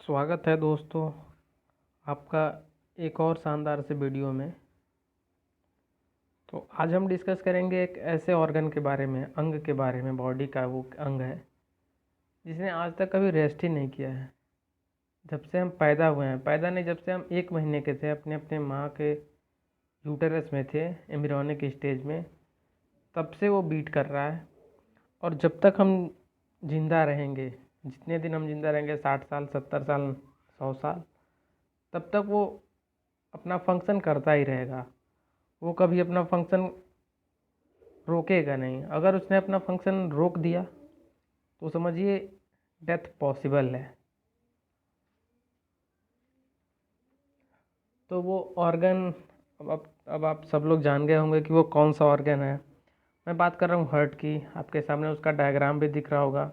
स्वागत है दोस्तों आपका एक और शानदार से वीडियो में। तो आज हम डिस्कस करेंगे एक ऐसे ऑर्गन के बारे में, अंग के बारे में। बॉडी का वो अंग है जिसने आज तक कभी रेस्ट ही नहीं किया है। जब से हम पैदा हुए हैं, पैदा नहीं, जब से हम 1 महीने के थे, अपने अपने माँ के यूटेरस में थे, एम्ब्रियोनिक स्टेज में, तब से वो बीट कर रहा है। और जब तक हम जिंदा रहेंगे, जितने दिन हम जिंदा रहेंगे, 60 साल, 70 साल, 100 साल, तब तक वो अपना फंक्शन करता ही रहेगा। वो कभी अपना फंक्शन रोकेगा नहीं। अगर उसने अपना फंक्शन रोक दिया तो समझिए डेथ पॉसिबल है। तो वो ऑर्गन, अब आप सब लोग जान गए होंगे कि वो कौन सा ऑर्गन है। मैं बात कर रहा हूँ हार्ट की। आपके सामने उसका डायग्राम भी दिख रहा होगा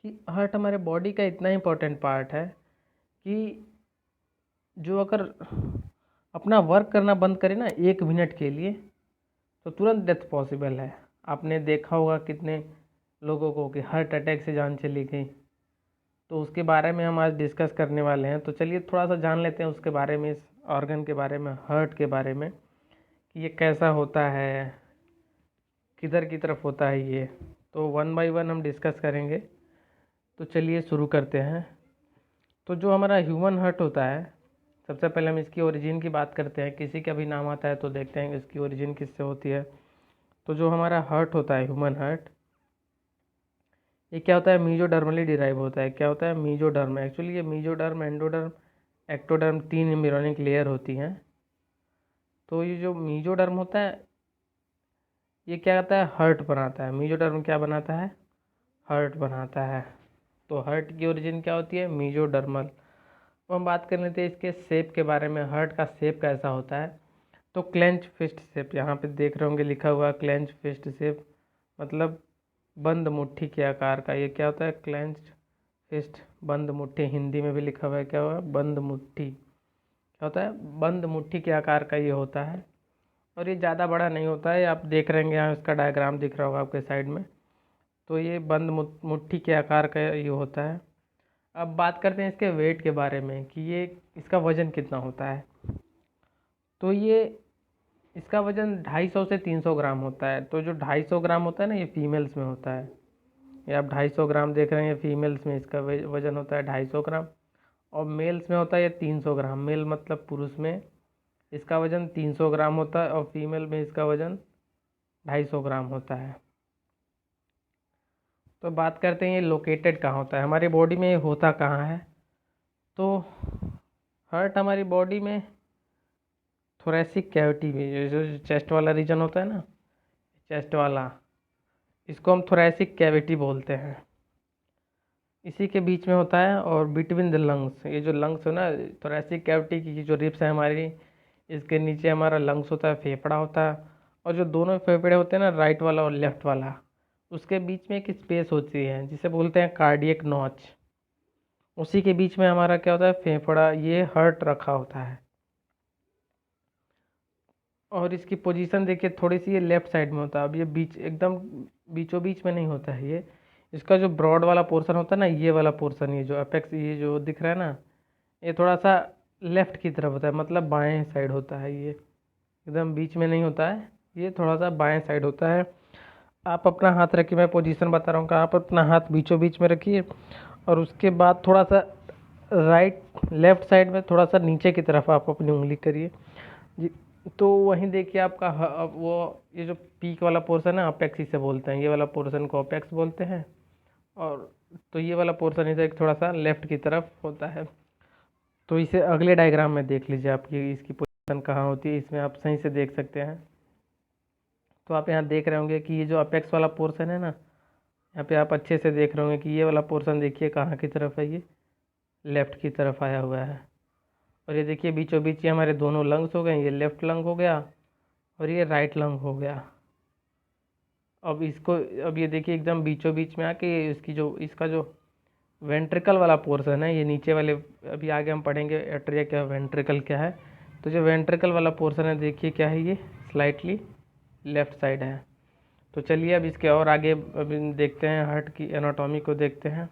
कि हार्ट हमारे बॉडी का इतना इंपॉर्टेंट पार्ट है कि जो अगर अपना वर्क करना बंद करे ना 1 मिनट के लिए, तो तुरंत डेथ पॉसिबल है। आपने देखा होगा कितने लोगों को कि हार्ट अटैक से जान चली गई। तो उसके बारे में हम आज डिस्कस करने वाले हैं। तो चलिए थोड़ा सा जान लेते हैं उसके बारे में, इस ऑर्गन के बारे में, हार्ट के बारे में, कि ये कैसा होता है, किधर की तरफ होता है ये। तो 1 बाय 1 हम डिस्कस करेंगे। तो चलिए शुरू करते हैं। तो जो हमारा ह्यूमन हार्ट होता है, सबसे पहले हम इसकी ओरिजिन की बात करते हैं। किसी का भी नाम आता है तो देखते हैं इसकी ओरिजिन किससे होती है। तो जो हमारा हार्ट होता है, ह्यूमन हार्ट, ये क्या होता है, मीजोडर्मली डिराइव होता है। क्या होता है, मीजोडर्म। एक्चुअली ये mesoderm, endoderm, ectoderm, 3 embryonic layer होती हैं। तो ये जो मीजोडर्म होता है, ये क्या करता है, हार्ट बनाता है। मीजोडर्म क्या बनाता है, हार्ट बनाता है। तो हार्ट की ओरिजिन क्या होती है, मीजोडर्मल। तो हम बात कर लेते हैं इसके शेप के बारे में। हार्ट का शेप कैसा होता है, तो क्लेंच फिस्ट शेप। यहाँ पे देख रहे होंगे लिखा हुआ क्लेंच फिस्ट शेप, मतलब बंद मुट्ठी के आकार का। ये क्या होता है, क्लेंच फिस्ट, बंद मुट्ठी। हिंदी में भी लिखा हुआ है, क्या हुआ, बंद मुट्ठी। क्या होता है, बंद मुट्ठी के आकार का ये होता है। और ये ज़्यादा बड़ा नहीं होता है। आप देख रहे हैं यहाँ इसका डायग्राम दिख रहा होगा आपके साइड में। तो ये बंद मुट्ठी के आकार का ये होता है। अब बात करते हैं इसके वेट के बारे में कि ये इसका वज़न कितना होता है। तो ये इसका वज़न 250 से 300 ग्राम होता है। तो जो 250 ग्राम होता है ना, ये फीमेल्स में होता है। ये आप 250 ग्राम देख रहे हैं, ये फीमेल्स में इसका वज़न होता है 250 ग्राम। और मेल्स में होता है ये 300 ग्राम। मेल मतलब पुरुष में इसका वज़न 300 ग्राम होता है, और फीमेल में इसका वज़न 250 ग्राम होता है। तो बात करते हैं ये लोकेटेड कहाँ होता है, हमारी बॉडी में ये होता कहाँ है। तो हार्ट हमारी बॉडी में थोरेसिक कैविटी में, जो चेस्ट वाला रीजन होता है ना, चेस्ट वाला, इसको हम थोरेसिक कैविटी बोलते हैं। इसी के बीच में होता है। और बिटवीन द लंग्स, ये जो लंग्स है ना, थोरेसिक कैविटी की जो रिब्स है हमारी, इसके नीचे हमारा लंग्स होता है, फेफड़ा होता है। और जो दोनों फेफड़े होते हैं ना, राइट वाला और लेफ्ट वाला, उसके बीच में एक स्पेस होती है जिसे बोलते हैं कार्डियक नॉच। उसी के बीच में हमारा क्या होता है, फेफड़ा, ये हार्ट रखा होता है। और इसकी पोजीशन देखिए, थोड़ी सी ये लेफ्ट साइड में होता है। अब ये बीच, एकदम बीचों बीच में नहीं होता है ये। इसका जो ब्रॉड वाला पोर्शन होता है ना, ये वाला पोर्शन, ये जो अपेक्स, ये जो दिख रहा है ना, ये थोड़ा सा लेफ्ट की तरफ होता है, मतलब बाएं साइड होता है। ये एकदम बीच में नहीं होता है, ये थोड़ा सा बाएं साइड होता है। आप अपना हाथ रखिए, मैं पोजीशन बता रहा हूँ, आप अपना हाथ बीचों बीच में रखिए। और उसके बाद थोड़ा सा राइट, लेफ्ट साइड में थोड़ा सा नीचे की तरफ आप अपनी उंगली करिए जी। तो वहीं देखिए आपका वो ये जो पीक वाला पोर्शन है, अपेक्स इसे बोलते हैं। ये वाला पोर्शन को अपेक्स बोलते हैं। और तो ये वाला पोर्शन इधर थोड़ा सा लेफ्ट की तरफ होता है। तो इसे अगले डायग्राम में देख लीजिए, आपकी इसकी पोजीशन कहाँ होती है, इसमें आप सही से देख सकते हैं। तो आप यहाँ देख रहे होंगे कि ये जो अपेक्स वाला पोर्शन है ना, यहाँ पे आप अच्छे से देख रहे होंगे कि ये वाला पोर्शन देखिए कहाँ की तरफ है, ये लेफ्ट की तरफ आया हुआ है। और ये देखिए बीचों बीच ये हमारे दोनों लंग्स हो गए, ये लेफ्ट लंग हो गया और ये राइट लंग हो गया। अब इसको, अब ये देखिए एकदम बीचों बीच में आके इसकी जो, इसका जो वेंट्रिकल वाला पोर्शन है, ये नीचे वाले, अभी आगे हम पढ़ेंगे एट्रिया क्या, वेंट्रिकल क्या है। तो जो वेंट्रिकल वाला पोर्शन है, देखिए क्या है, ये स्लाइटली लेफ्ट साइड है। तो चलिए अब इसके और आगे अब देखते हैं, हार्ट की एनाटॉमी को देखते हैं।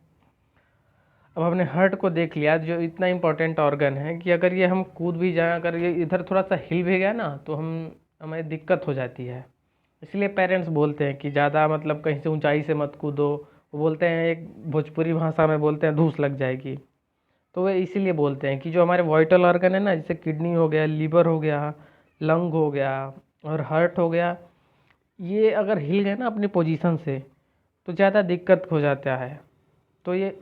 अब हमने हार्ट को देख लिया जो इतना इम्पोर्टेंट ऑर्गन है कि अगर ये हम कूद भी जाए, अगर ये इधर थोड़ा सा हिल भी गया ना तो हमें दिक्कत हो जाती है। इसलिए पेरेंट्स बोलते हैं कि ज़्यादा मतलब कहीं से ऊंचाई से मत कूदो। वो बोलते हैं, एक भोजपुरी भाषा में बोलते हैं, धूस लग जाएगी। तो वे इसीलिए बोलते हैं कि जो हमारे वाइटल ऑर्गन है ना, जैसे किडनी हो गया, लीवर हो गया, लंग हो गया और हार्ट हो गया, ये अगर हिल गए ना अपनी पोजीशन से तो ज़्यादा दिक्कत हो जाता है। तो ये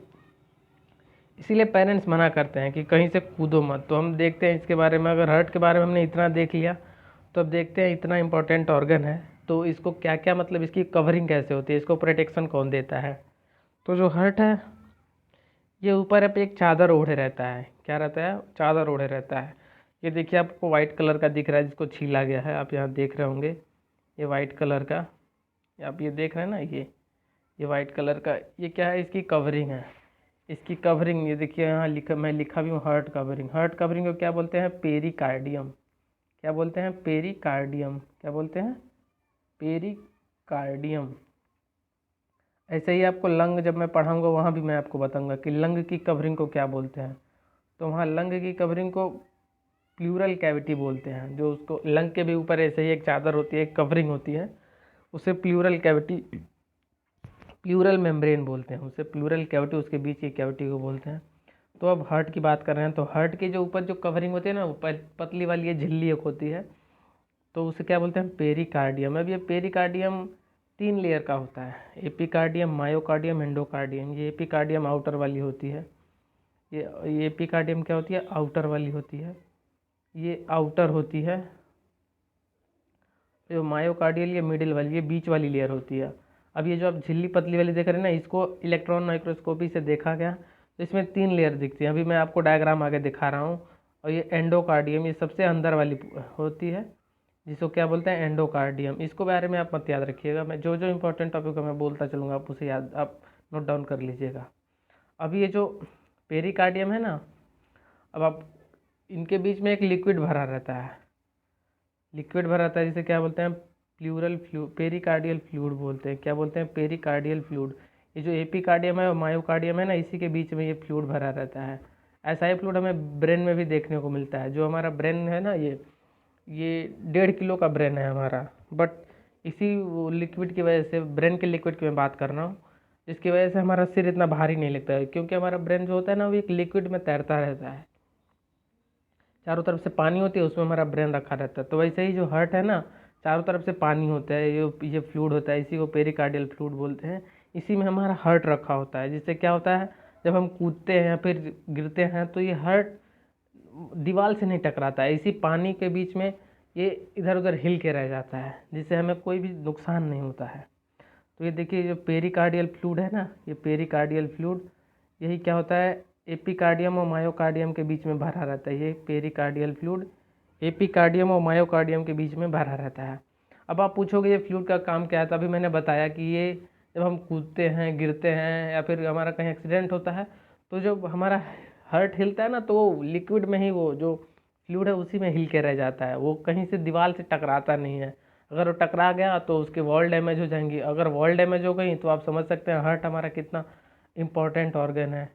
इसीलिए पेरेंट्स मना करते हैं कि कहीं से कूदो मत। तो हम देखते हैं इसके बारे में, अगर हार्ट के बारे में हमने इतना देख लिया तो अब देखते हैं इतना इम्पोर्टेंट ऑर्गन है तो इसको क्या क्या मतलब इसकी कवरिंग कैसे होती है, इसको प्रोटेक्शन कौन देता है। तो जो हार्ट है ये ऊपर पे एक चादर ओढ़े रहता है। क्या रहता है? चादर ओढ़े रहता है। ये देखिए आपको वाइट कलर का दिख रहा है जिसको छीला गया है, आप यहाँ देख रहे होंगे ये वाइट कलर का, आप ये देख रहे हैं ना, ये वाइट कलर का, ये क्या है? इसकी कवरिंग है। इसकी कवरिंग ये देखिए यहाँ लिखा, मैं लिखा भी हूँ हार्ट कवरिंग। हार्ट कवरिंग को क्या बोलते हैं? पेरिकार्डियम। क्या बोलते हैं? पेरिकार्डियम। क्या बोलते हैं? पेरिकार्डियम। ऐसे ही आपको लंग जब मैं पढ़ाऊंगा वहाँ भी मैं आपको बताऊंगा कि लंग की कवरिंग को क्या बोलते हैं। तो वहाँ लंग की कवरिंग को प्लूरल कैविटी बोलते हैं। जो उसको लंग के भी ऊपर ऐसे ही एक चादर होती है, एक कवरिंग होती है, उसे प्लूरल कैविटी, प्लूरल मेम्ब्रेन बोलते हैं उसे। प्लूरल कैविटी, उसके बीच की कैविटी को बोलते हैं। तो अब हार्ट की बात कर रहे हैं तो हार्ट के जो ऊपर जो कवरिंग होती है ना, वो पतली वाली ये झिल्ली एक होती है, तो उसे क्या बोलते हैं? पेरिकार्डियम। अब ये पेरिकार्डियम 3 लेयर का होता है, एपिकार्डियम, मायोकार्डियम, एंडोकार्डियम। ये एपिकार्डियम आउटर वाली होती है, ये एपिकार्डियम क्या होती है? आउटर वाली होती है, ये आउटर होती है। जो मायोकार्डियल, ये मिडिल वाली, ये बीच वाली लेयर होती है। अब ये जो आप झिल्ली पतली वाली देख रहे हैं ना, इसको इलेक्ट्रॉन माइक्रोस्कोपी से देखा गया तो इसमें 3 लेयर दिखती हैं। अभी मैं आपको डायग्राम आगे दिखा रहा हूँ। और ये एंडोकार्डियम, ये सबसे अंदर वाली होती है, जिसको क्या बोलते हैं? एंडोकार्डियम। इसको बारे में आप मत याद रखिएगा, मैं जो जो इंपॉर्टेंट टॉपिक है मैं बोलता चलूँगा, आप उसे याद, आप नोट डाउन कर लीजिएगा। अब ये जो पेरिकार्डियम है ना, अब आप इनके बीच में एक लिक्विड भरा रहता है, लिक्विड भरा रहता है, जिसे क्या बोलते हैं? प्लूरल पेरिकार्डियल फ्लूइड बोलते हैं। क्या बोलते हैं? Pericardial fluid. ये जो एपिकार्डियम है और मायोकार्डियम है ना, इसी के बीच में ये फ्लूइड भरा रहता है। ऐसा ही फ्लूइड हमें ब्रेन में भी देखने को मिलता है। जो हमारा ब्रेन है ना, ये 1.5 किलो का ब्रेन है हमारा, बट इसी लिक्विड की वजह से, ब्रेन के लिक्विड की मैं बात कर रहा हूँ, जिसकी वजह से हमारा सिर इतना भारी नहीं लगता है, क्योंकि हमारा ब्रेन जो होता है ना, वो एक लिक्विड में तैरता रहता है। चारों तरफ से पानी होती है, उसमें हमारा ब्रेन रखा रहता है। तो वैसे ही जो हार्ट है ना, चारों तरफ से पानी होता है, ये फ्लूइड होता है, इसी को पेरिकार्डियल फ्लूइड बोलते हैं। इसी में हमारा हार्ट रखा होता है, जिससे क्या होता है, जब हम कूदते हैं या फिर गिरते हैं तो ये हार्ट दीवार से नहीं टकराता है, इसी पानी के बीच में ये इधर उधर हिल के रह जाता है, जिससे हमें कोई भी नुकसान नहीं होता है। तो ये देखिए जो पेरिकार्डियल फ्लूइड है ना, ये पेरिकार्डियल फ्लूइड, यही क्या होता है? एपिकार्डियम और मायोकार्डियम के बीच में भरा रहता है। ये पेरिकार्डियल फ्लूइड एपिकार्डियम और मायोकार्डियम के बीच में भरा रहता है। अब आप पूछोगे ये फ्लूइड का काम क्या है? तो अभी मैंने बताया कि ये जब हम कूदते हैं, गिरते हैं या फिर हमारा कहीं एक्सीडेंट होता है, तो जब हमारा हार्ट हिलता है ना, तो वो लिक्विड में ही, वो जो फ्लूइड है उसी में हिल के रह जाता है, वो कहीं से दीवार से टकराता नहीं है। अगर वो टकरा गया तो उसके वॉल डैमेज हो जाएंगी। अगर वॉल डैमेज हो गई तो आप समझ सकते हैं हार्ट हमारा कितना इम्पोर्टेंट ऑर्गन है।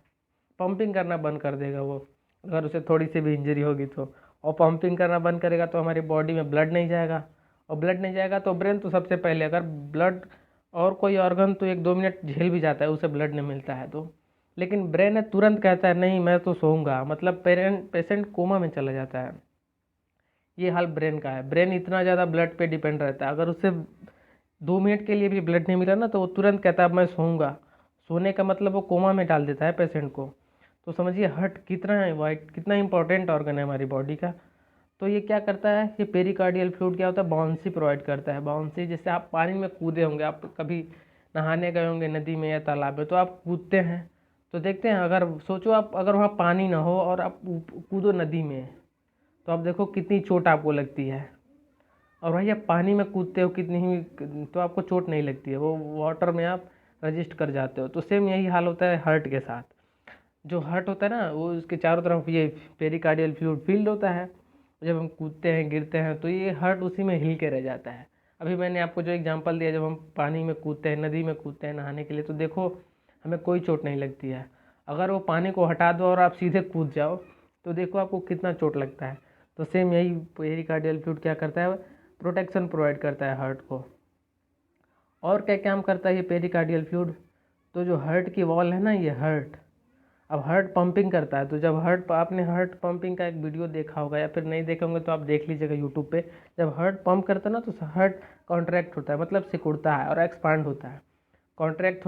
पंपिंग करना बंद कर देगा वो, अगर उसे थोड़ी सी भी इंजरी होगी तो। और पंपिंग करना बंद करेगा तो हमारी बॉडी में ब्लड नहीं जाएगा, और ब्लड नहीं जाएगा तो ब्रेन तो सबसे पहले, अगर ब्लड और कोई ऑर्गन तो 1-2 मिनट झेल भी जाता है, उसे ब्लड नहीं मिलता है तो, लेकिन ब्रेन है तुरंत कहता है नहीं मैं तो सोऊंगा, मतलब पेशेंट कोमा में चला जाता है। ये हाल ब्रेन का है। ब्रेन इतना ज़्यादा ब्लड पे डिपेंड रहता है, अगर उसे 2 मिनट के लिए भी ब्लड नहीं मिला ना तो वो तुरंत कहता है मैं सोऊंगा। सोने का मतलब वो कोमा में डाल देता है पेशेंट को। तो समझिए हार्ट कितना है, वाइट कितना इंपॉर्टेंट ऑर्गन है हमारी बॉडी का। तो ये क्या करता है, ये पेरिकार्डियल फ्लूइड क्या होता है? बाउंसी प्रोवाइड करता है। बाउंसी, जैसे आप पानी में कूदे होंगे, आप कभी नहाने गए होंगे नदी में या तालाब में, तो आप कूदते हैं तो देखते हैं, अगर सोचो आप अगर वहाँ पानी ना हो और आप कूदो नदी में, तो आप देखो कितनी चोट आपको लगती है। और भाई आप पानी में कूदते हो कितनी ही, तो आपको चोट नहीं लगती है, वो वाटर में आप रजिस्ट कर जाते हो। तो सेम यही हाल होता है हार्ट के साथ। जो हार्ट होता है ना, वो उसके चारों तरफ ये पेरिकार्डियल फ्लूइड फील्ड होता है। जब हम कूदते हैं, गिरते हैं, तो ये हार्ट उसी में हिल के रह जाता है। अभी मैंने आपको जो एग्जांपल दिया, जब हम पानी में कूदते हैं, नदी में कूदते हैं नहाने के लिए, तो देखो हमें कोई चोट नहीं लगती है। अगर वो पानी को हटा दो और आप सीधे कूद जाओ तो देखो आपको कितना चोट लगता है। तो सेम यही पेरिकार्डियल फ्लूइड क्या करता है, प्रोटेक्शन प्रोवाइड करता है हार्ट को। और क्या काम करता है ये पेरिकार्डियल फ्लूइड, तो जो हार्ट की वॉल है ना, ये हार्ट, अब हार्ट पंपिंग करता है। तो जब आपने हार्ट पंपिंग का एक वीडियो देखा होगा या फिर नहीं देखे होंगे तो आप देख लीजिएगा यूट्यूब पे। जब हार्ट पंप करता है ना तो हार्ट कॉन्ट्रैक्ट होता है, मतलब सिकुड़ता है और एक्सपांड होता है। कॉन्ट्रैक्ट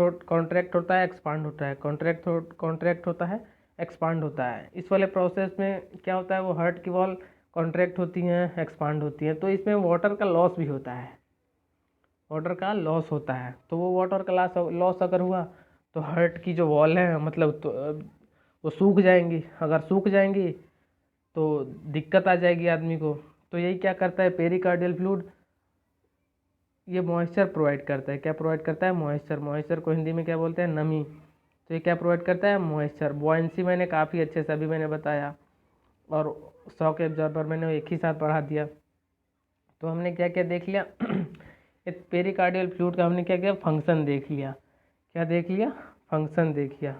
होता है, एक्सपांड होता है, कॉन्ट्रैक्ट होता है, एक्सपांड होता है। इस वाले प्रोसेस में क्या होता है, वो हार्ट की वॉल कॉन्ट्रैक्ट होती हैं, एक्सपांड होती हैं, तो इसमें वाटर का लॉस भी होता है, वाटर का लॉस होता है। तो वो वाटर का लॉस अगर हुआ तो हार्ट की जो वॉल है मतलब तो वो सूख जाएंगी। अगर सूख जाएंगी तो दिक्कत आ जाएगी आदमी को। तो यही क्या करता है पेरिकार्डियल फ्लूइड, ये मॉइस्चर प्रोवाइड करता है। क्या प्रोवाइड करता है, मॉइस्चर। मॉइस्चर को हिंदी में क्या बोलते हैं, नमी। तो ये क्या प्रोवाइड करता है, मॉइस्चर। बॉयंसी मैंने काफ़ी अच्छे से अभी मैंने बताया, और शॉक एब्जॉर्बर मैंने एक ही साथ पढ़ा दिया। तो हमने क्या क्या देख लिया इस पेरिकार्डियल फ्लूइड का हमने क्या किया, फंक्शन देख लिया। क्या देख लिया, फंक्शन देख लिया।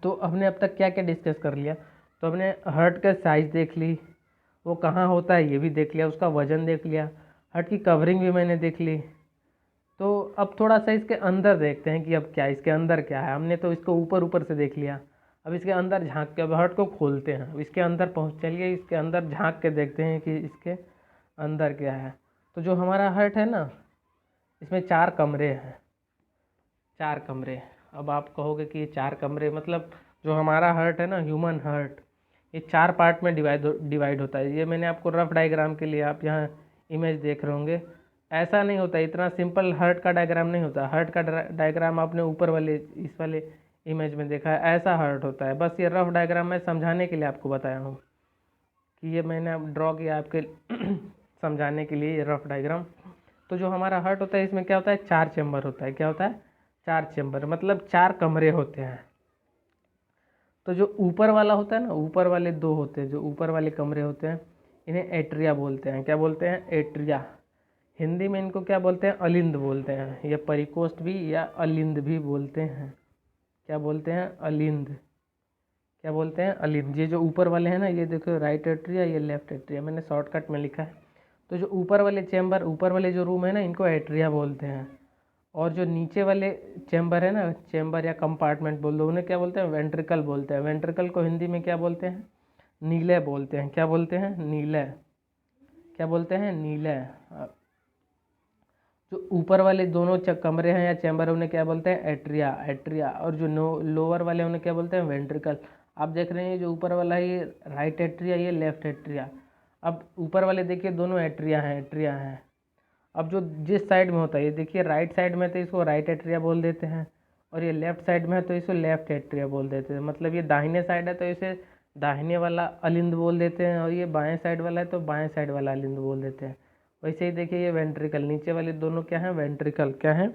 तो हमने अब तक क्या क्या डिस्कस कर लिया, तो हमने हार्ट का साइज देख ली, वो कहाँ होता है ये भी देख लिया, उसका वजन देख लिया, हार्ट की कवरिंग भी मैंने देख ली। तो अब थोड़ा सा इसके अंदर देखते हैं कि अब क्या इसके अंदर क्या है। हमने तो इसको ऊपर ऊपर से देख लिया, अब इसके अंदर झांक के अब हार्ट को खोलते हैं। अब इसके अंदर पहुँच चलिए, इसके अंदर झांक के देखते हैं कि इसके अंदर क्या है। तो जो हमारा हार्ट है ना, इसमें 4 कमरे हैं, 4 कमरे। अब आप कहोगे कि ये 4 कमरे मतलब जो हमारा हार्ट है ना, ह्यूमन हार्ट, ये 4 पार्ट में डिवाइड होता है। ये मैंने आपको रफ डायग्राम के लिए आप यहाँ इमेज देख रहे होंगे। ऐसा नहीं होता, इतना सिंपल हार्ट का डायग्राम नहीं होता। हार्ट का डायग्राम आपने ऊपर वाले इस वाले इमेज में देखा है, ऐसा हार्ट होता है। बस ये रफ डायग्राम मैं समझाने के लिए आपको बताया हूँ कि ये मैंने अब ड्रॉ किया आपके समझाने के लिए, ये रफ डायग्राम। तो जो हमारा हार्ट होता है इसमें क्या होता है, 4 चैम्बर होता है। क्या होता है, 4 चैम्बर, मतलब 4 कमरे होते हैं। तो जो ऊपर वाला होता है ना, ऊपर वाले 2 होते हैं, जो ऊपर वाले कमरे होते हैं इन्हें एट्रिया बोलते हैं। क्या बोलते हैं, एट्रिया। हिंदी में इनको क्या बोलते हैं, अलिंद बोलते हैं। ये परिकोष्ठ भी या अलिंद भी बोलते हैं। क्या बोलते हैं, अलिंद। क्या बोलते हैं, अलिंद। ये जो ऊपर वाले हैं ना, ये देखो राइट एट्रिया, ये लेफ्ट एट्रिया, मैंने शॉर्टकट में लिखा है। तो जो ऊपर वाले चैम्बर, ऊपर वाले जो रूम है ना, इनको एट्रिया बोलते हैं। और जो नीचे वाले चैम्बर है ना, चैम्बर या कंपार्टमेंट बोल दो, उन्हें क्या बोलते हैं, वेंट्रिकल बोलते हैं। वेंट्रिकल को हिंदी में क्या बोलते हैं, नीले बोलते हैं। क्या बोलते हैं, नीले। क्या बोलते हैं, नीले। जो ऊपर वाले दोनों कमरे हैं या चैम्बर है उन्हें क्या बोलते हैं, एट्रिया, एट्रिया। और जो लोअर वाले उन्हें क्या बोलते हैं, वेंट्रिकल। आप देख रहे हैं जो ऊपर वाला है ये राइट एट्रिया, ये लेफ्ट एट्रिया। अब ऊपर वाले देखिए दोनों एट्रिया हैं, एट्रिया हैं। अब जो जिस साइड में होता है, ये देखिए राइट साइड में तो इसको राइट एट्रिया बोल देते हैं, और ये लेफ्ट साइड में है तो इसको लेफ्ट एट्रिया बोल देते हैं। मतलब ये दाहिने साइड है तो इसे दाहिने वाला अलिंद बोल देते हैं, और ये बाएं साइड वाला है तो बाएं साइड वाला अलिंद बोल देते हैं। वैसे ही देखिए ये वेंट्रिकल, नीचे वाले दोनों क्या है, वेंट्रिकल। क्या है,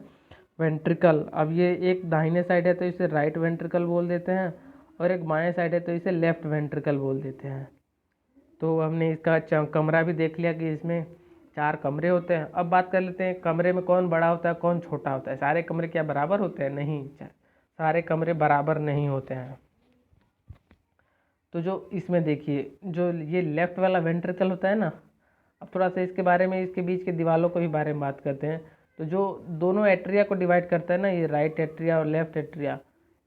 वेंट्रिकल। अब ये एक दाहिने साइड है तो इसे राइट वेंट्रिकल बोल देते हैं, और एक बाएं साइड है तो इसे लेफ्ट वेंट्रिकल बोल देते हैं। तो हमने इसका कमरा भी देख लिया कि इसमें 4 कमरे होते हैं। अब बात कर लेते हैं कमरे में कौन बड़ा होता है, कौन छोटा होता है। सारे कमरे क्या बराबर होते हैं, नहीं, सारे कमरे बराबर नहीं होते हैं। तो जो इसमें देखिए जो ये लेफ्ट वाला वेंट्रिकल होता है ना, अब थोड़ा सा इसके बारे में, इसके बीच के दीवारों को भी बारे में बात करते हैं। तो जो दोनों एट्रिया को डिवाइड करता है ना, ये राइट एट्रिया और लेफ्ट एट्रिया,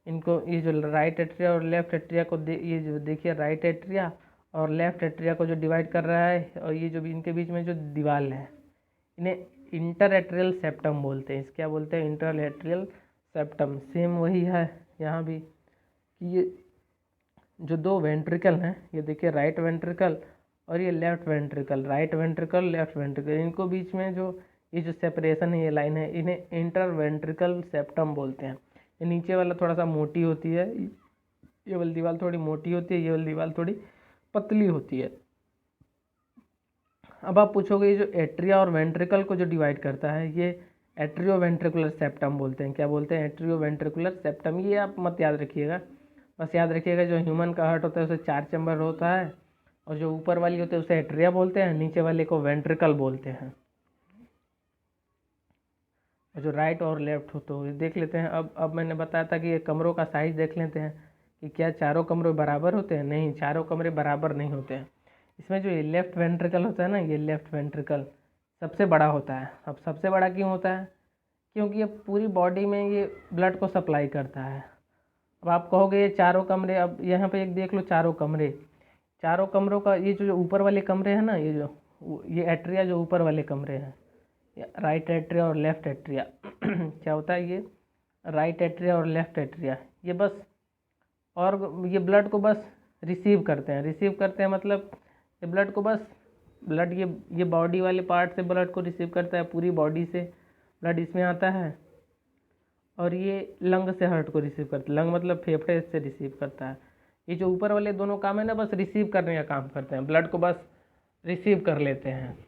इनको ये जो राइट एट्रिया और लेफ्ट एट्रिया को ये जो देखिए राइट एट्रिया और लेफ्ट एट्रिया को जो डिवाइड कर रहा है, और ये जो भी इनके बीच में जो दीवार है, इन्हें इंटर एट्रियल सेप्टम बोलते हैं। इस क्या बोलते हैं, इंटर एट्रियल सेप्टम। सेम वही है यहाँ भी कि ये जो 2 वेंट्रिकल हैं, ये देखिए राइट वेंट्रिकल और ये left ventricle, right ventricle left ventricle, इनको बीच में जो ये जो सेपरेशन है, ये लाइन है, इन्हें इंटर वेंट्रिकल सेप्टम बोलते हैं। ये नीचे वाला थोड़ा सा मोटी होती है, ये वाली दीवार थोड़ी मोटी होती है, ये वाली दीवार थोड़ी पतली होती है। अब आप पूछोगे ये जो एट्रिया और वेंट्रिकल को जो डिवाइड करता है, ये एट्रियो वेंट्रिकुलर सेप्टम बोलते हैं। क्या बोलते हैं, एट्रियो वेंट्रिकुलर सेप्टम। ये आप मत याद रखिएगा, बस याद रखिएगा जो ह्यूमन का हार्ट होता है उसे 4 चैम्बर होता है, और जो ऊपर वाली होती है उसे एट्रिया बोलते हैं, नीचे वाले को वेंट्रिकल बोलते हैं। और जो राइट और लेफ्ट हो, तो ये देख लेते हैं। अब मैंने बताया था कि ये कमरों का साइज़ देख लेते हैं कि क्या चारों कमरे बराबर होते हैं। नहीं, चारों कमरे बराबर नहीं होते हैं। इसमें जो ये लेफ़्ट वेंट्रिकल होता है ना, ये लेफ़्ट वेंट्रिकल सबसे बड़ा होता है। अब सबसे बड़ा क्यों होता है? क्योंकि ये पूरी बॉडी में ये ब्लड को सप्लाई करता है। अब आप कहोगे ये चारों कमरे, अब यहाँ पे एक देख लो, चारों कमरे, चारों कमरों का ये जो ऊपर वाले कमरे हैं ना, ये एट्रिया जो ऊपर वाले कमरे हैं, राइट एट्रिया और लेफ्ट एट्रिया क्या होता है ये राइट एट्रिया और लेफ्ट एट्रिया, ये बस, और ये ब्लड को बस रिसीव करते हैं मतलब ये ब्लड को बस ब्लड ये बॉडी वाले पार्ट से ब्लड को रिसीव करता है, पूरी बॉडी से ब्लड इसमें आता है, और ये लंग से हार्ट को रिसीव करता है। लंग मतलब फेफड़े से रिसीव करता है। ये जो ऊपर वाले दोनों काम है ना, बस रिसीव करने का काम करते हैं, ब्लड को बस रिसीव कर लेते हैं।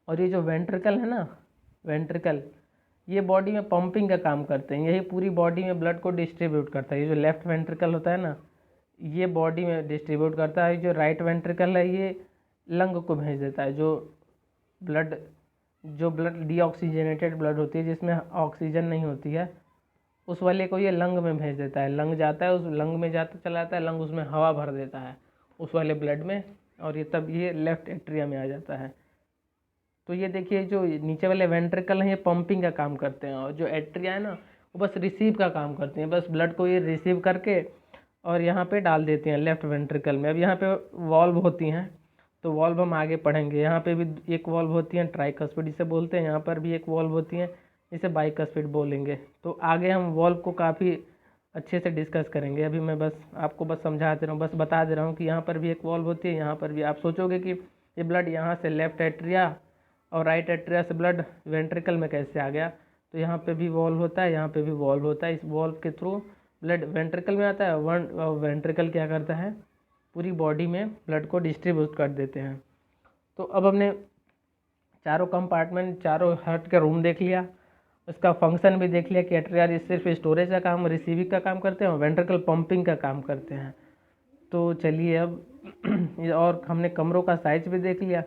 और ये जो वेंट्रिकल है ना, वेंट्रिकल, ये बॉडी में पंपिंग का काम करते हैं, यही पूरी बॉडी में ब्लड को डिस्ट्रीब्यूट करता है। ये जो लेफ्ट वेंट्रिकल होता है ना, ये बॉडी में डिस्ट्रीब्यूट करता है। जो राइट वेंट्रिकल है, ये लंग को भेज देता है। जो ब्लड डीऑक्सीजनेटेड ब्लड होती है, जिसमें ऑक्सीजन नहीं होती है, उस वाले को ये लंग में भेज देता है। लंग जाता है, उस लंग में जाता चला जाता है, लंग उसमें हवा भर देता है उस वाले ब्लड में, और ये तब ये लेफ्ट एट्रिया में आ जाता है। तो ये देखिए, जो नीचे वाले वेंट्रिकल हैं ये पंपिंग का काम करते हैं, और जो एट्रिया है ना, वो बस रिसीव का काम करते हैं। बस ब्लड को ये रिसीव करके और यहाँ पे डाल देते हैं लेफ्ट वेंट्रिकल में। अब यहाँ पे वॉल्व होती हैं, तो वॉल्व हम आगे पढ़ेंगे। यहाँ पे भी एक वॉल्व होती है, ट्राइकस्पिड इसे बोलते हैं। यहाँ पर भी एक वॉल्व होती है, इसे बाइकस्पिड बोलेंगे। तो आगे हम वॉल्व को काफ़ी अच्छे से डिस्कस करेंगे। अभी मैं बस आपको बस समझा दे रहा हूँ, बस बता दे रहा हूँ कि यहाँ पर भी एक वॉल्व होती है, यहाँ पर भी। आप सोचोगे कि ये ब्लड यहाँ से लेफ्ट एट्रिया और राइट एट्रिया से ब्लड वेंट्रिकल में कैसे आ गया, तो यहाँ पे भी वॉल्व होता है, यहाँ पे भी वॉल्व होता है। इस वॉल्व के थ्रू ब्लड वेंट्रिकल में आता है, वेंट्रिकल क्या करता है, पूरी बॉडी में ब्लड को डिस्ट्रीब्यूट कर देते हैं। तो अब हमने चारों कंपार्टमेंट, चारों हार्ट का रूम देख लिया, उसका फंक्शन भी देख लिया कि एट्रिया सिर्फ स्टोरेज का काम, रिसीविंग का काम करते हैं, और वेंट्रिकल पंपिंग का काम करते हैं। तो चलिए अब और हमने कमरों का साइज भी देख लिया,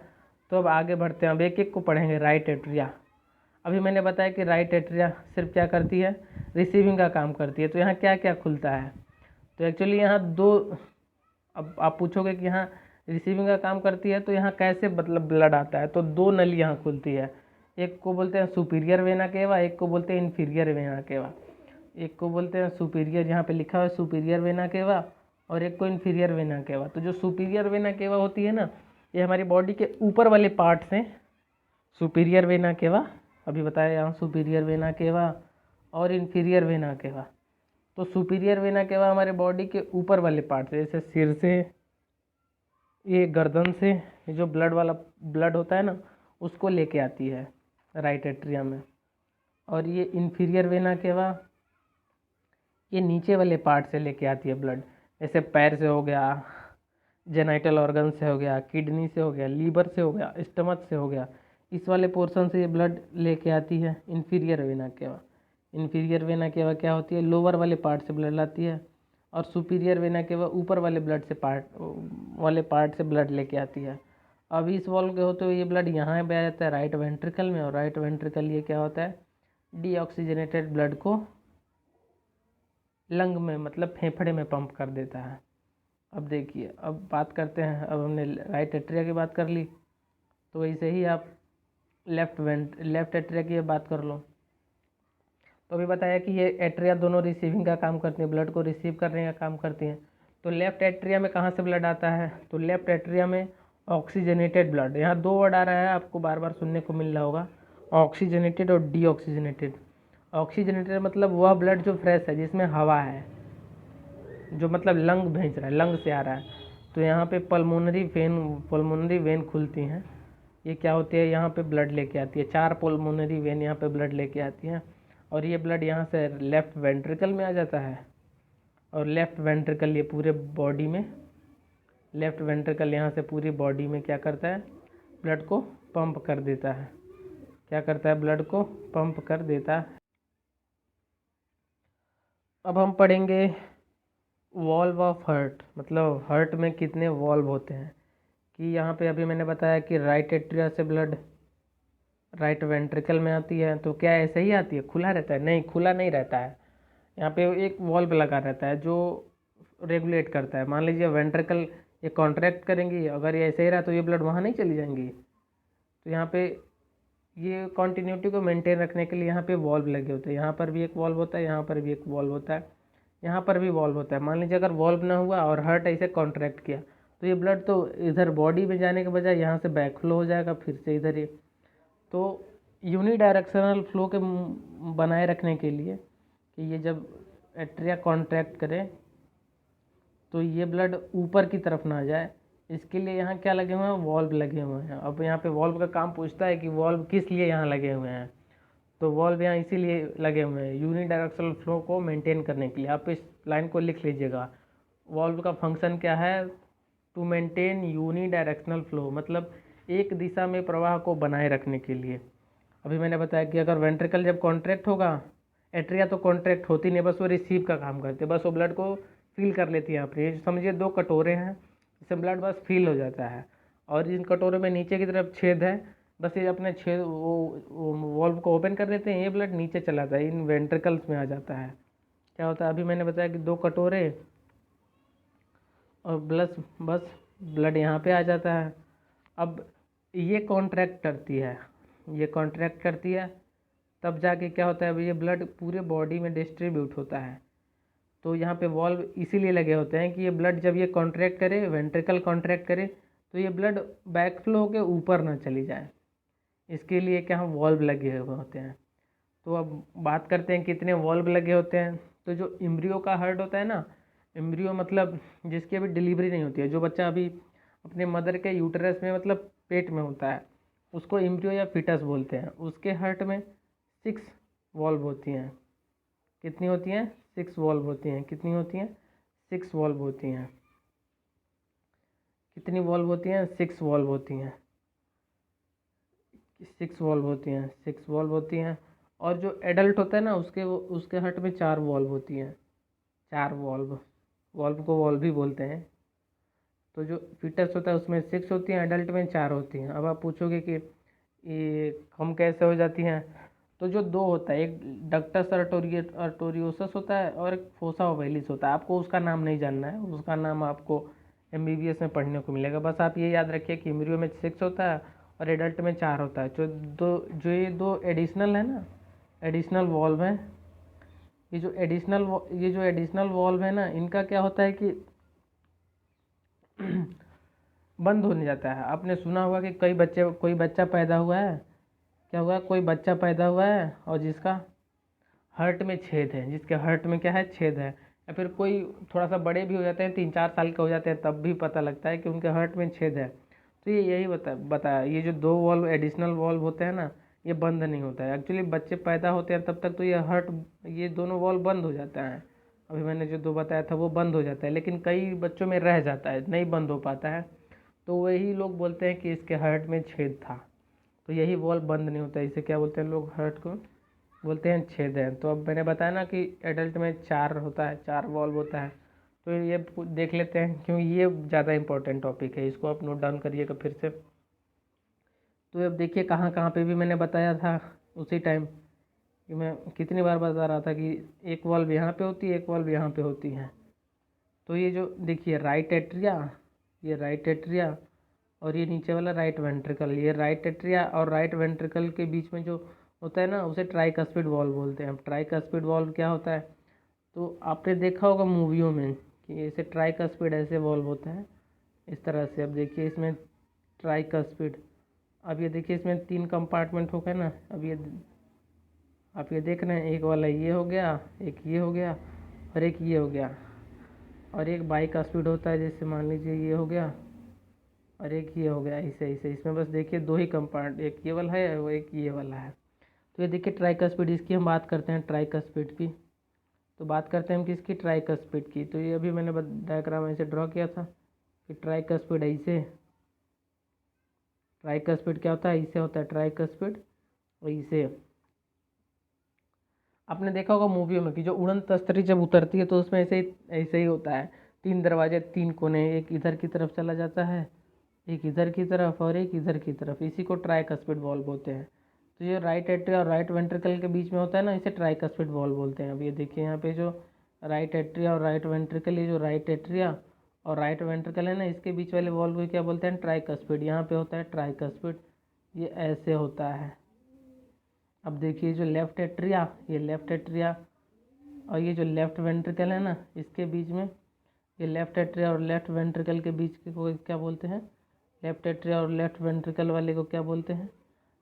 तो अब आगे बढ़ते हैं। अब एक एक को पढ़ेंगे। राइट एट्रिया, अभी मैंने बताया कि राइट एट्रिया सिर्फ क्या करती है, रिसीविंग का काम करती है। तो यहाँ क्या क्या खुलता है, तो एक्चुअली यहाँ दो, अब आप पूछोगे कि यहाँ रिसीविंग का काम करती है तो यहाँ कैसे मतलब ब्लड आता है, तो दो नली यहाँ खुलती है। एक को बोलते हैं सुपीरियर वेना केवा, एक को बोलते हैं इन्फीरियर वेना केवा। एक को बोलते हैं सुपीरियर, यहाँ पे लिखा हुआ है सुपीरियर वेना केवा, और एक को इन्फीरियर वेना केवा। तो जो सुपीरियर वेना केवा होती है ना, ये हमारी बॉडी के ऊपर वाले पार्ट से सुपीरियर वेना केवा, अभी बताया यहाँ सुपीरियर वेना केवा और इन्फीरियर वेना केवा। तो सुपीरियर वेना केवा हमारे बॉडी के ऊपर वाले पार्ट से, जैसे सिर से, ये गर्दन से, ये जो ब्लड होता है ना, उसको लेके आती है राइट एट्रिया में। और ये इन्फीरियर वेना केवा, ये नीचे वाले पार्ट से लेके आती है ब्लड, जैसे पैर से हो गया, जेनाइटल ऑर्गन से हो गया, किडनी से हो गया, लीवर से हो गया, स्टमक से हो गया, इस वाले पोर्शन से ये ब्लड लेके आती है inferior vena cava. Inferior vena cava क्या होती है, लोअर वाले पार्ट से ब्लड लाती है, और सुपीरियर वेना केवा ऊपर वाले पार्ट से ब्लड लेके आती है। अब इस वॉल्व के होते हुए ये ब्लड यहाँ पे आ जाता है राइट वेंट्रिकल में, और राइट वेंट्रिकल ये क्या होता है, डीऑक्सीजनेटेड ब्लड को लंग में मतलब फेफड़े में पंप कर देता है। अब देखिए, अब बात करते हैं, अब हमने राइट एट्रिया की बात कर ली, तो वैसे ही आप लेफ्ट एट्रिया की बात कर लो। तो अभी बताया कि ये एट्रिया दोनों रिसीविंग का काम करती हैं, ब्लड को रिसीव करने का काम करती हैं। तो लेफ्ट एट्रिया में कहाँ से ब्लड आता है, तो लेफ्ट एट्रिया में ऑक्सीजनेटेड ब्लड, यहाँ दो वर्ड आ रहा है, आपको बार बार सुनने को मिल रहा होगा, ऑक्सीजनेटेड और डीऑक्सीजनेटेड। ऑक्सीजनेटेड मतलब वह ब्लड जो फ्रेश है, जिसमें हवा है, जो मतलब लंग भेज रहा है, लंग से आ रहा है। तो यहाँ पे पल्मोनरी वेन खुलती हैं, ये क्या होती है, यहाँ पे ब्लड लेके आती है, 4 पल्मोनरी वेन यहाँ पे ब्लड लेके आती हैं, और ये ब्लड यहाँ से लेफ्ट वेंट्रिकल में आ जाता है, और लेफ्ट वेंट्रिकल ये पूरे बॉडी में, लेफ्ट वेंट्रिकल यहाँ से पूरी बॉडी में क्या करता है, ब्लड को पंप कर देता है। क्या करता है, ब्लड को पंप कर देता है। अब हम पढ़ेंगे वॉल्व ऑफ हार्ट, मतलब हार्ट में कितने वॉल्व होते हैं। कि यहाँ पे अभी मैंने बताया कि राइट एट्रिया से ब्लड राइट वेंट्रिकल में आती है। तो क्या ऐसे ही आती है, खुला रहता है? नहीं, खुला नहीं रहता है। यहाँ पे एक वॉल्व लगा रहता है जो रेगुलेट करता है। मान लीजिए वेंट्रिकल ये कॉन्ट्रैक्ट करेंगी, अगर ये ऐसे ही रहा तो ये ब्लड वहाँ नहीं चली जाएंगी। तो यहाँ पे ये कॉन्टीन्यूटी को मेंटेन रखने के लिए यहाँ पे वॉल्व लगे होते हैं। यहाँ पर भी एक वॉल्व होता है, यहाँ पर भी एक वॉल्व होता है, यहाँ पर भी वॉल्व होता है। मान लीजिए अगर वॉल्व ना हुआ और हार्ट ऐसे कॉन्ट्रैक्ट किया तो ये ब्लड तो इधर बॉडी में जाने के बजाय यहाँ से बैक फ्लो हो जाएगा, फिर से इधर ही। तो यूनिडायरेक्शनल फ्लो के बनाए रखने के लिए कि ये जब एट्रिया कॉन्ट्रैक्ट करे तो ये ब्लड ऊपर की तरफ ना जाए, इसके लिए यहाँ क्या लगे हुए हैं, वॉल्व लगे हुए हैं। अब यहाँ पे वॉल्व का काम पूछता है कि वॉल्व किस लिए यहाँ लगे हुए हैं। तो वॉल्व यहाँ इसीलिए लगे हुए हैं यूनिडायरेक्शनल फ्लो को मेंटेन करने के लिए। आप इस लाइन को लिख लीजिएगा, वॉल्व का फंक्शन क्या है, टू मेंटेन यूनिडायरेक्शनल फ्लो, मतलब एक दिशा में प्रवाह को बनाए रखने के लिए। अभी मैंने बताया कि अगर वेंट्रिकल जब कॉन्ट्रैक्ट होगा, एट्रिया तो कॉन्ट्रैक्ट होती नहीं, बस वो रिसीव का काम करते, बस वो ब्लड को फील कर लेती है। आप ये समझिए दो कटोरे हैं, इससे ब्लड बस फील हो जाता है, और इन कटोरे में नीचे की तरफ छेद है, बस ये अपने छेद वो वॉल्व को ओपन कर देते हैं, ये ब्लड नीचे चला जाता है, इन वेंट्रिकल्स में आ जाता है। क्या होता है, अभी मैंने बताया कि दो कटोरे और बस ब्लड यहाँ पे आ जाता है। अब ये कॉन्ट्रैक्ट करती है, ये कॉन्ट्रैक्ट करती है, तब जाके क्या होता है, अब ये ब्लड पूरे बॉडी में डिस्ट्रीब्यूट होता है। तो यहाँ पे वॉल्व इसीलिए लगे होते हैं कि ये ब्लड जब ये कॉन्ट्रैक्ट करे, वेंट्रिकल कॉन्ट्रैक्ट करे, तो ये ब्लड बैक फ्लो होकर ऊपर ना चली जाए, इसके लिए क्या वॉल्व लगे हुए होते हैं। तो अब बात करते हैं कितने वॉल्व लगे होते हैं। तो जो एम्ब्रियो का हार्ट होता है ना, एम्ब्रियो मतलब जिसकी अभी डिलीवरी नहीं होती है, जो बच्चा अभी अपने मदर के यूटरस में मतलब पेट में होता है, उसको एम्ब्रियो या फीटस बोलते हैं। उसके हार्ट में 6 वॉल्व होती हैं। कितनी होती हैं, 6 वॉल्व होती हैं। कितनी होती हैं, 6 वॉल्व होती हैं। कितनी वॉल्व होती हैं, 6 वॉल्व होती हैं। 6 वॉल्व होती हैं, 6 वॉल्व होती हैं। और जो एडल्ट होता है ना, उसके हार्ट में 4 वॉल्व होती हैं, 4 वॉल्व। वॉल्व को वॉल्व भी बोलते हैं। तो जो फीटस होता है उसमें 6 होती हैं, एडल्ट में 4 होती हैं। अब आप पूछोगे कि ये कम कैसे हो जाती हैं। तो जो दो होता है, एक डक्टस अर्टोरियोसस होता है और एक फोसा ओवैलिस होता है। आपको उसका नाम नहीं जानना है, उसका नाम आपको एमबीबीएस में पढ़ने को मिलेगा। बस आप ये याद रखिए कि एम्ब्रियो में 6 होता है और एडल्ट में 4 होता है। जो ये दो एडिशनल है ना, एडिशनल वॉल्व हैं, ये जो एडिशनल वॉल्व है ना, इनका क्या होता है कि बंद होने जाता है। आपने सुना होगा कि कोई बच्चा पैदा हुआ है, क्या हुआ, कोई बच्चा पैदा हुआ है और जिसका हार्ट में छेद है, जिसके हार्ट में क्या है, छेद है। या फिर कोई थोड़ा सा बड़े भी हो जाते हैं, 3-4 साल के हो जाते हैं, तब भी पता लगता है कि उनके हार्ट में छेद है। तो ये यही बताया, ये जो दो वॉल्व एडिशनल वॉल्व होते हैं ना, ये बंद नहीं होता है। एक्चुअली बच्चे पैदा होते हैं तब तक तो ये दोनों वॉल्व बंद हो जाता है। अभी मैंने जो दो बताया था वो बंद हो जाता है, लेकिन कई बच्चों में रह जाता है, नहीं बंद हो पाता है। तो वही लोग बोलते हैं कि इसके हार्ट में छेद था। तो यही वॉल्व बंद नहीं होता है, इसे क्या बोलते हैं लोग, हार्ट को बोलते हैं छेद है। तो अब मैंने बताया ना कि एडल्ट में 4 होता है, 4 वॉल्व होता है। तो ये देख लेते हैं, क्यों ये ज़्यादा इंपॉर्टेंट टॉपिक है, इसको आप नोट डाउन करिएगा फिर से। तो अब देखिए कहाँ कहाँ पे भी मैंने बताया था उसी टाइम, कि मैं कितनी बार बता रहा था कि एक वॉल्व यहाँ पे होती है, एक वॉल्व यहाँ पे होती है। तो ये जो देखिए राइट एट्रिया, ये राइट एट्रिया और ये नीचे वाला राइट वेंट्रिकल, ये राइट एट्रिया और राइट वेंट्रिकल के बीच में जो होता है ना, उसे ट्राइकस्पिड वॉल्व बोलते हैं। अब ट्राइकस्पिड वॉल्व क्या होता है, तो आपने देखा होगा मूवियों में कि ऐसे ट्राइकस्पिड ऐसे वॉल्व होता है इस तरह से। अब देखिए इसमें ट्राइकस्पिड, अब ये देखिए इसमें 3 कंपार्टमेंट हो गए ना। अब ये आप ये देख रहे हैं, एक वाला ये हो गया, एक ये हो गया और एक ये हो गया, और एक बाइकस्पिड होता है, जैसे मान लीजिए ये हो गया और एक ये हो गया, ऐसे ऐसे। इसमें बस देखिए 2 ही कंपार्ट, एक ये वाला है और एक ये वाला है। तो ये देखिए ट्राइकस्पिड, इसकी हम बात करते हैं ट्राइकस्पिड की। तो बात करते हैं हम किसकी, ट्राइकस्पिड की। तो ये अभी मैंने डायग्राम ऐसे ड्रॉ किया था कि ट्राइकस्पिड ऐसे, ट्राइकस्पिड क्या होता है, ऐसे होता है ट्राइकस्पिड, और ऐसे। आपने देखा होगा मूवियों में कि जो उड़न तस्तरी जब उतरती है तो उसमें ऐसे ही होता है, 3 दरवाजे, 3 कोने, एक इधर की तरफ चला जाता है, एक इधर की तरफ और एक इधर की तरफ। इसी को ट्राइकस्पिड वॉल्व बोलते हैं। तो ये राइट एट्रिया और राइट वेंट्रिकल के बीच में होता है ना, इसे ट्राइकस्पिड वॉल्व बोलते हैं। अब ये देखिए यहाँ पे जो राइट एट्रिया और राइट वेंट्रिकल, ये जो राइट एट्रिया और राइट वेंट्रिकल है ना, इसके बीच वाले वॉल्व को क्या बोलते हैं? ट्राइकस्पिड। यहाँ पे होता है ट्राइकस्पिड, ये ऐसे होता है। अब देखिए जो लेफ्ट एट्रिया, ये लेफ्ट एट्रिया और ये जो लेफ्ट वेंट्रिकल है ना, इसके बीच में, ये लेफ्ट एट्रिया और लेफ्ट वेंट्रिकल के बीच को क्या बोलते हैं? लेफ्ट एट्रिया और लेफ्ट वेंट्रिकल वाले को क्या बोलते हैं?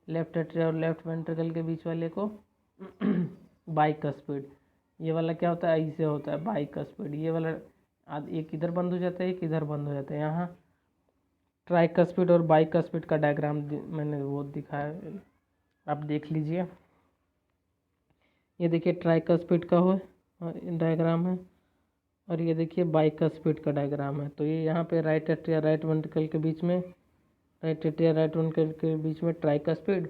लेफ्ट एट्रिया और लेफ्ट वेंट्रिकल के बीच वाले को बाइकस्पिड। ये वाला क्या होता है? ऐसे होता है बाइकस्पिड। ये वाला एक इधर बंद हो जाता है, एक इधर बंद हो जाता है। यहाँ ट्राइकस्पिड और बाइकस्पिड का डायग्राम मैंने वो दिखाया, आप देख लीजिए। ये देखिए ट्राइकस्पिड का हो डायग्राम है और ये देखिए बाइकस्पिड का डायग्राम है। तो ये यहाँ पे राइट एट्रिया राइट वेंट्रिकल के बीच में, राइट एट्रिया राइट वेंट्रिकल के बीच में ट्राइकस्पिड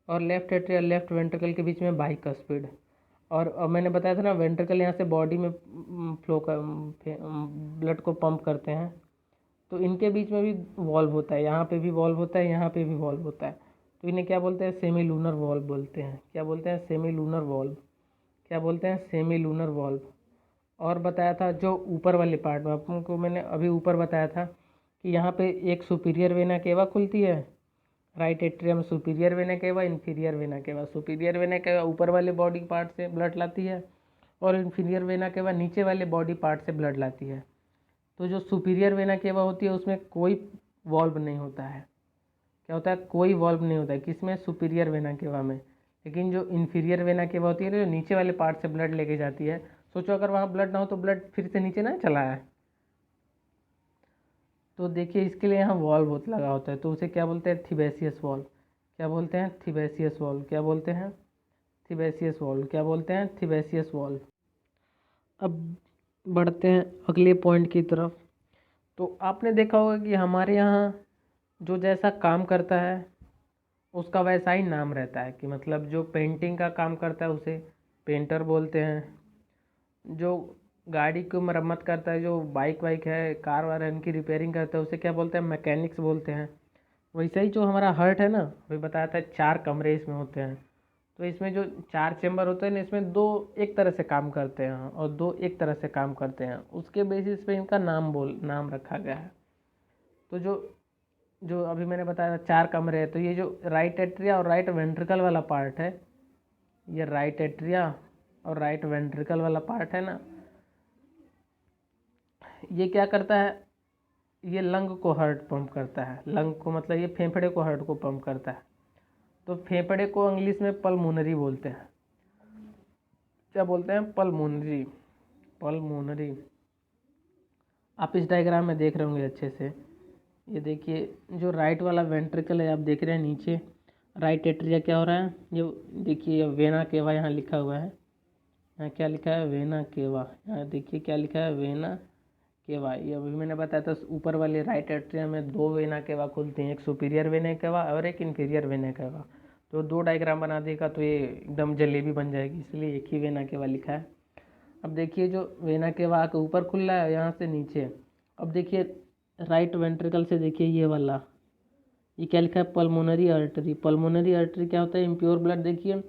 और लेफ्ट एट्रिया लेफ्ट वेंट्रिकल के बीच में बाइकस्पिड। और मैंने बताया था ना, वेंट्रिकल यहाँ से बॉडी में फ्लो कर ब्लड को पंप करते हैं, तो इनके बीच में भी वॉल्व होता है। यहाँ पे भी वॉल्व होता है, यहाँ पे भी वॉल्व होता है। तो इन्हें क्या बोलते हैं? सेमी लूनर वॉल्व बोलते हैं। क्या बोलते हैं? Semi lunar valve. क्या बोलते हैं? Semi lunar valve. और बताया था जो ऊपर वाले पार्ट में, आपको मैंने अभी ऊपर बताया था कि यहाँ पे एक सुपीरियर वेना केवा खुलती है, right atrium superior vena cava, inferior vena cava. Superior vena cava ऊपर वाले बॉडी पार्ट से ब्लड लाती है और इन्फीरियर वेना केवा नीचे वाले बॉडी पार्ट से ब्लड लाती है। तो जो सुपीरियर वेना केवा होती है उसमें कोई वॉल्व नहीं होता है। क्या होता है? कोई वॉल्व नहीं होता है। किसमें? सुपीरियर वेना केवा में। लेकिन जो इन्फीरियर वेना केवा होती है ना, जो नीचे वाले पार्ट से ब्लड लेके जाती है, सोचो अगर वहाँ ब्लड ना हो तो ब्लड फिर से नीचे ना चला है। तो देखिए इसके लिए यहाँ वॉल्व बहुत लगा होता है, तो उसे क्या बोलते हैं? थिबेसियस वॉल्व। क्या बोलते हैं? थिबेसियस वॉल्व। क्या बोलते हैं? थिबेसियस वॉल्व। क्या बोलते हैं? थिबेसियस वॉल्व। अब बढ़ते हैं अगले पॉइंट की तरफ। तो आपने देखा होगा कि हमारे यहाँ जो जैसा काम करता है उसका वैसा ही नाम रहता है, कि मतलब जो पेंटिंग का काम करता है उसे पेंटर बोलते हैं, जो गाड़ी की मरम्मत करता है, जो बाइक वाइक है कार वार है उनकी रिपेयरिंग करता है, उसे क्या बोलते हैं? मैकेनिक्स बोलते हैं। वैसे ही जो हमारा हार्ट है ना, अभी बताया था 4 कमरे इसमें होते हैं, तो इसमें जो 4 चेम्बर होते हैं ना, इसमें 2 एक तरह से काम करते हैं और 2 एक तरह से काम करते हैं। उसके बेसिस पे इनका नाम रखा गया है। तो जो जो अभी मैंने बताया 4 कमरे हैं, तो ये जो राइट एट्रिया और राइट वेंट्रिकल वाला पार्ट है, ये राइट एट्रिया और राइट वेंट्रिकल वाला पार्ट है ना, ये क्या करता है? ये लंग को हार्ट पंप करता है। लंग को मतलब ये फेफड़े को हार्ट को पंप करता है। तो फेफड़े को इंग्लिश में पल्मोनरी बोलते हैं। क्या बोलते हैं? पल्मोनरी। पल्मोनरी। आप इस डायग्राम में देख रहे होंगे अच्छे से। ये देखिए जो राइट वाला वेंट्रिकल है, आप देख रहे हैं नीचे राइट एट्रिया क्या हो रहा है, ये देखिए वेना केवा यहाँ लिखा हुआ है। यहाँ क्या लिखा है? Vena cava. यहाँ देखिए क्या लिखा है? Vena cava. ये अभी मैंने बताया था ऊपर वाले राइट एट्रियम में 2 वेना केवा खुलते हैं, एक सुपीरियर वेना केवा और एक इन्फीरियर वेना केवा। तो 2 डायग्राम बना देगा तो ये एकदम जलेबी बन जाएगी, इसलिए एक ही वेना केवा लिखा है। अब देखिए जो वेना केवा के ऊपर खुल रहा है यहाँ से नीचे। अब देखिए राइट वेंट्रिकल से देखिए ये वाला, ये क्या लिखा है? Pulmonary artery. पल्मोनरी आर्टरी क्या होता है? Impure blood. देखिए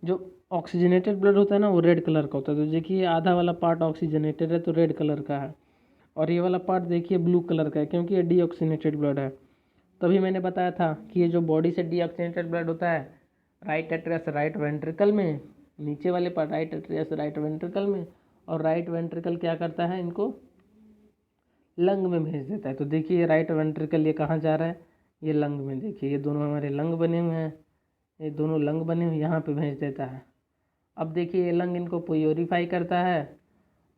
जो ऑक्सीजनेटेड ब्लड होता है ना, वो रेड कलर का होता है। तो देखिए आधा वाला पार्ट ऑक्सीजनेटेड है तो रेड कलर का है, और ये वाला पार्ट देखिए ब्लू कलर का है क्योंकि ये डीऑक्सीनेटेड ब्लड है। तभी मैंने बताया था कि ये जो बॉडी से डीऑक्सीनेटेड ब्लड होता है राइट एट्रिया से राइट वेंट्रिकल में, नीचे वाले पार्ट राइट एट्रिया से राइट वेंट्रिकल में, और राइट वेंट्रिकल क्या करता है? इनको लंग में भेज देता है। तो देखिए राइट वेंट्रिकल ये कहाँ जा रहा है? ये लंग में। देखिए ये दोनों हमारे लंग बने हुए हैं, ये दोनों लंग बने हुए यहाँ पे भेज देता है। अब देखिए ये लंग इनको प्योरीफाई करता है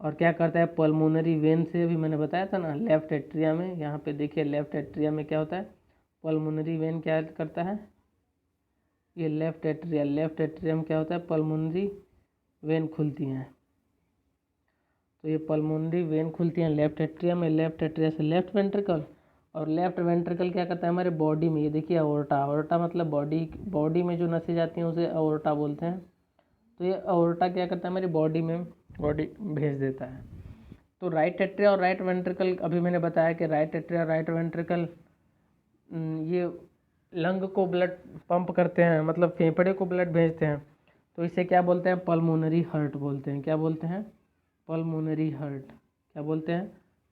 और क्या करता है? पल्मोनरी वेन से, अभी मैंने बताया था ना लेफ्ट एट्रिया में, यहाँ पे देखिए लेफ्ट एट्रिया में क्या होता है? पल्मोनरी वेन क्या करता है? ये लेफ्ट एट्रिया में क्या होता है? पल्मोनरी वेन खुलती हैं। तो ये पल्मोनरी वेन खुलती हैं लेफ्ट एट्रिया में, लेफ्ट एट्रिया से लेफ्ट वेंट्रिकल, और लेफ्ट वेंट्रिकल क्या करता है? हमारे बॉडी में, ये देखिए अओर्टा। अओर्टा मतलब बॉडी में जो नसें जाती हैं उसे अओर्टा बोलते हैं। तो ये अओर्टा क्या करता है? हमारी बॉडी भेज देता है। तो राइट एट्रिया और राइट वेंट्रिकल, अभी मैंने बताया कि राइट एट्रिया राइट वेंट्रिकल ये लंग को ब्लड पंप करते हैं, मतलब फेफड़े को ब्लड भेजते हैं, तो इसे क्या बोलते हैं? पल्मोनरी हार्ट बोलते हैं। क्या बोलते हैं? Pulmonary heart. क्या बोलते हैं?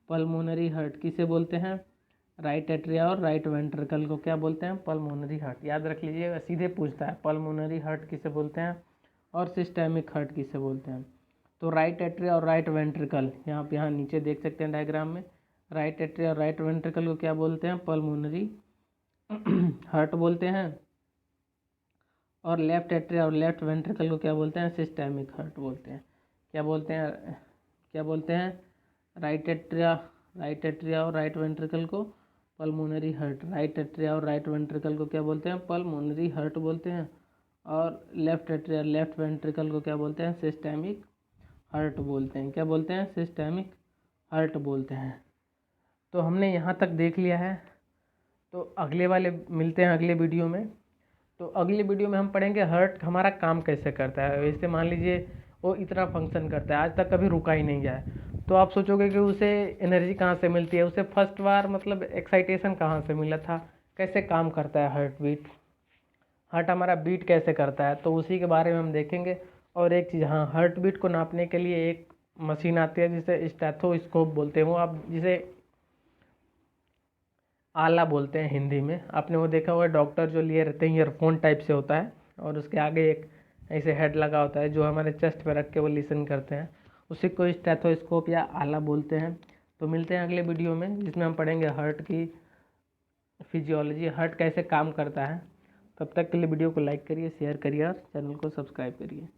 Pulmonary heart. किसे बोलते हैं? राइट एट्रिया और राइट वेंट्रिकल को क्या बोलते हैं? Pulmonary heart. याद रख लीजिएगा, सीधे पूछता है पल्मोनरी हार्ट किसे बोलते हैं और सिस्टेमिक हार्ट किसे बोलते हैं। तो राइट एट्रिया और राइट वेंट्रिकल, यहाँ नीचे देख सकते हैं डायग्राम में, राइट एट्रिया और राइट वेंट्रिकल को क्या बोलते हैं? पल्मोनरी हार्ट बोलते हैं। और लेफ्ट एट्रिया और लेफ्ट वेंट्रिकल को क्या बोलते हैं? सिस्टेमिक हार्ट बोलते हैं। क्या बोलते हैं? क्या बोलते हैं? राइट एट्रिया और राइट वेंट्रिकल को पल्मोनरी हार्ट, राइट एट्रिया और राइट वेंट्रिकल को क्या बोलते हैं? पल्मोनरी हार्ट बोलते हैं। और लेफ्ट एट्रिया लेफ्ट वेंट्रिकल को क्या बोलते हैं? सिस्टेमिक हार्ट बोलते हैं। क्या बोलते हैं? सिस्टेमिक हार्ट बोलते हैं। तो हमने यहाँ तक देख लिया है, तो अगले वाले मिलते हैं अगले वीडियो में। तो अगले वीडियो में हम पढ़ेंगे हार्ट हमारा काम कैसे करता है। वैसे मान लीजिए वो इतना फंक्शन करता है, आज तक कभी रुका ही नहीं है, तो आप सोचोगे कि उसे एनर्जी कहाँ से मिलती है, उसे फर्स्ट बार मतलब एक्साइटेशन कहाँ से मिला था, कैसे काम करता है हार्ट बीट, हार्ट हमारा बीट कैसे करता है, तो उसी के बारे में हम देखेंगे। और एक चीज़, हाँ, हार्ट बीट को नापने के लिए एक मशीन आती है जिसे स्टेथोस्कोप बोलते हैं, वो आप जिसे आला बोलते हैं हिंदी में। आपने वो देखा होगा, डॉक्टर जो लिए रहते हैं, ईयरफोन टाइप से होता है और उसके आगे एक ऐसे हेड लगा होता है जो हमारे चेस्ट पे रख के वो लिसन करते हैं, उसी को स्टेथोस्कोप या आला बोलते हैं। तो मिलते हैं अगले वीडियो में जिसमें हम पढ़ेंगे हार्ट की फिजियोलॉजी, हार्ट कैसे काम करता है। तब तक के लिए वीडियो को लाइक करिए, शेयर करिए और चैनल को सब्सक्राइब करिए।